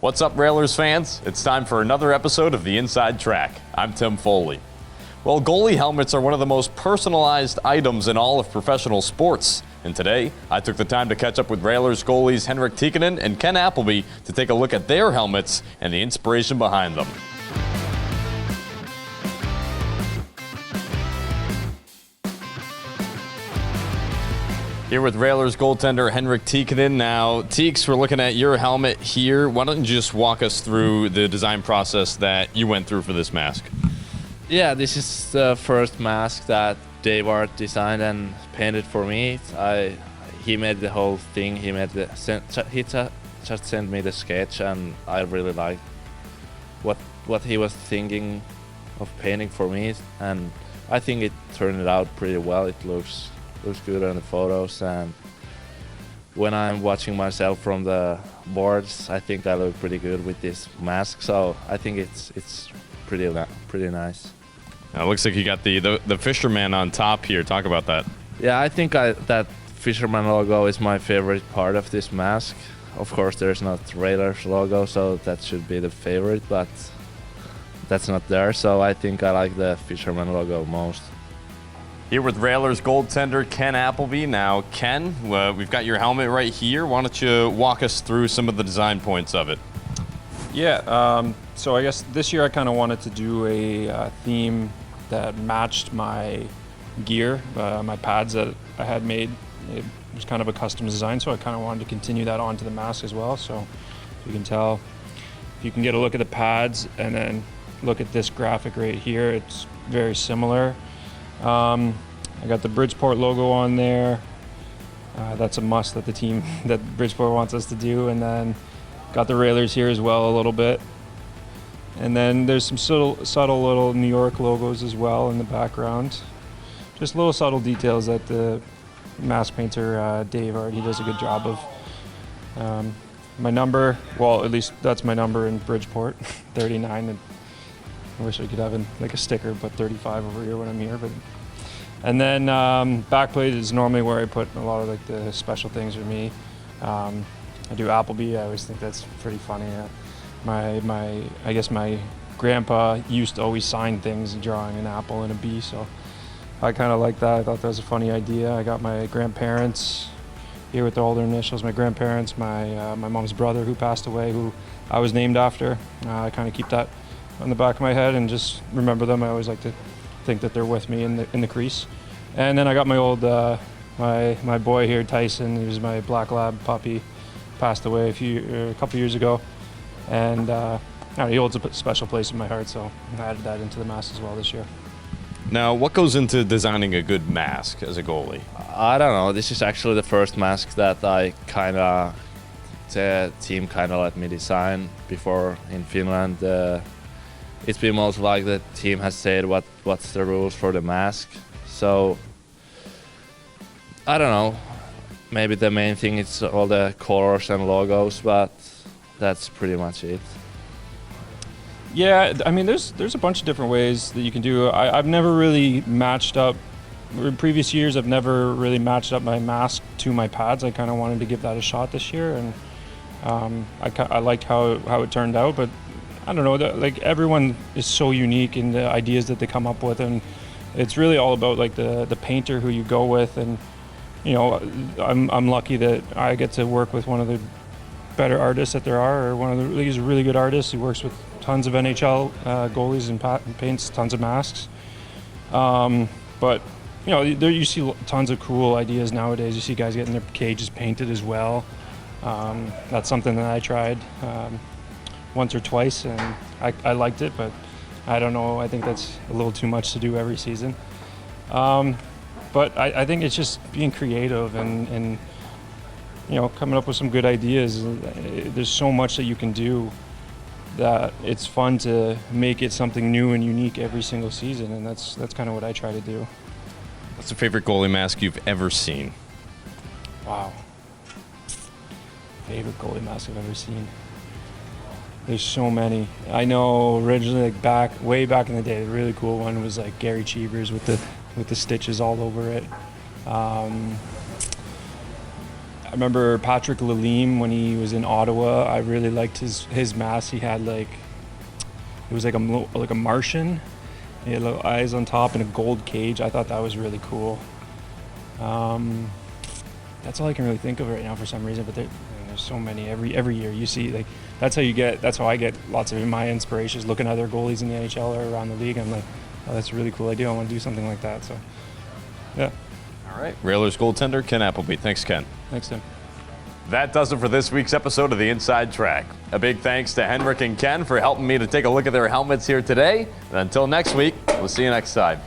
What's up, Railers fans? It's time for another episode of The Inside Track. I'm Tim Foley. Well, goalie helmets are one of the most personalized items in all of professional sports. And today, I took the time to catch up with Railers goalies Henrik Tikkanen and Ken Appleby to take a look at their helmets and the inspiration behind them. Here with Railers goaltender Henrik Tikkanen. Now, Teeks, we're looking at your helmet here. Why don't you just walk us through the design process that you went through for this mask? Yeah, this is the first mask that Dave designed and painted for me. He made the whole thing. He just sent me the sketch, and I really liked what he was thinking of painting for me, and I think it turned out pretty well. It looks good on the photos, and when I'm watching myself from the boards, I think I look pretty good with this mask. So I think it's pretty nice. Now, it looks like you got the fisherman on top here. Talk about that. Yeah, I think that fisherman logo is my favorite part of this mask. Of course, there's not Railers logo, so that should be the favorite, but that's not there. So I think I like the fisherman logo most. Here with Railers goaltender Ken Appleby. Now, Ken, we've got your helmet right here. Why don't you walk us through some of the design points of it? Yeah, so I guess this year I kind of wanted to do a theme that matched my gear, my pads that I had made. It was kind of a custom design, so I kind of wanted to continue that onto the mask as well. So you can tell, if you can get a look at the pads and then look at this graphic right here, it's very similar. I got the Bridgeport logo on there. That's a must that the team that Bridgeport wants us to do. And then got the Railers here as well a little bit. And then there's some subtle little New York logos as well in the background. Just little subtle details that the mask painter Dave he does a good job of. My number, well, at least that's my number in Bridgeport, 39. And I wish I could have like a sticker, but 35 over here when I'm here. And then backplate is normally where I put a lot of like the special things for me. I do Appleby. I always think that's pretty funny. I guess my grandpa used to always sign things drawing an apple and a bee, so I kind of like that. I thought that was a funny idea. I got my grandparents here with all their initials. My grandparents, my mom's brother who passed away, who I was named after. I kind of keep that on the back of my head and just remember them. I always like to think that they're with me in the crease. And then I got my old my boy here, Tyson. He was my black lab puppy, passed away a couple years ago, and he holds a special place in my heart. So I added that into the mask as well this year. Now, what goes into designing a good mask as a goalie? I don't know. This is actually the first mask that the team kind of let me design before in Finland. It's been most like the team has said what's the rules for the mask. So I don't know. Maybe the main thing is all the colors and logos, but that's pretty much it. Yeah, I mean, there's a bunch of different ways that you can do. I've never really matched up. In previous years, I've never really matched up my mask to my pads. I kind of wanted to give that a shot this year, and I liked how it turned out. But I don't know, like everyone is so unique in the ideas that they come up with, and it's really all about like the painter who you go with. And you know, I'm lucky that I get to work with one of the better artists that there are, or he's a really good artist. He works with tons of NHL goalies and paints tons of masks. But you know, you see tons of cool ideas nowadays. You see guys getting their cages painted as well. That's something that I tried once or twice, and I liked it, but I don't know, I think that's a little too much to do every season. But I think it's just being creative and you know, coming up with some good ideas. There's so much that you can do that it's fun to make it something new and unique every single season, and that's kind of what I try to do. What's the favorite goalie mask you've ever seen? Wow. Favorite goalie mask I've ever seen. There's so many. I know originally, like way back in the day, the really cool one was like Gary Cheever's with the stitches all over it. remember Patrick Lalime when he was in Ottawa. I really liked his mask. He had like, it was like a Martian. He had little eyes on top and a gold cage. I thought that was really cool. That's all I can really think of right now for some reason. But there's so many every year you see, like, that's how I get lots of my inspirations, looking at other goalies in the NHL or around the league. I'm like, oh, that's a really cool idea. I want to do something like that. So, yeah. All right. Railers goaltender Ken Appleby. Thanks, Ken. Thanks, Tim. That does it for this week's episode of the Inside Track. A big thanks to Henrik and Ken for helping me to take a look at their helmets here today. And until next week, we'll see you next time.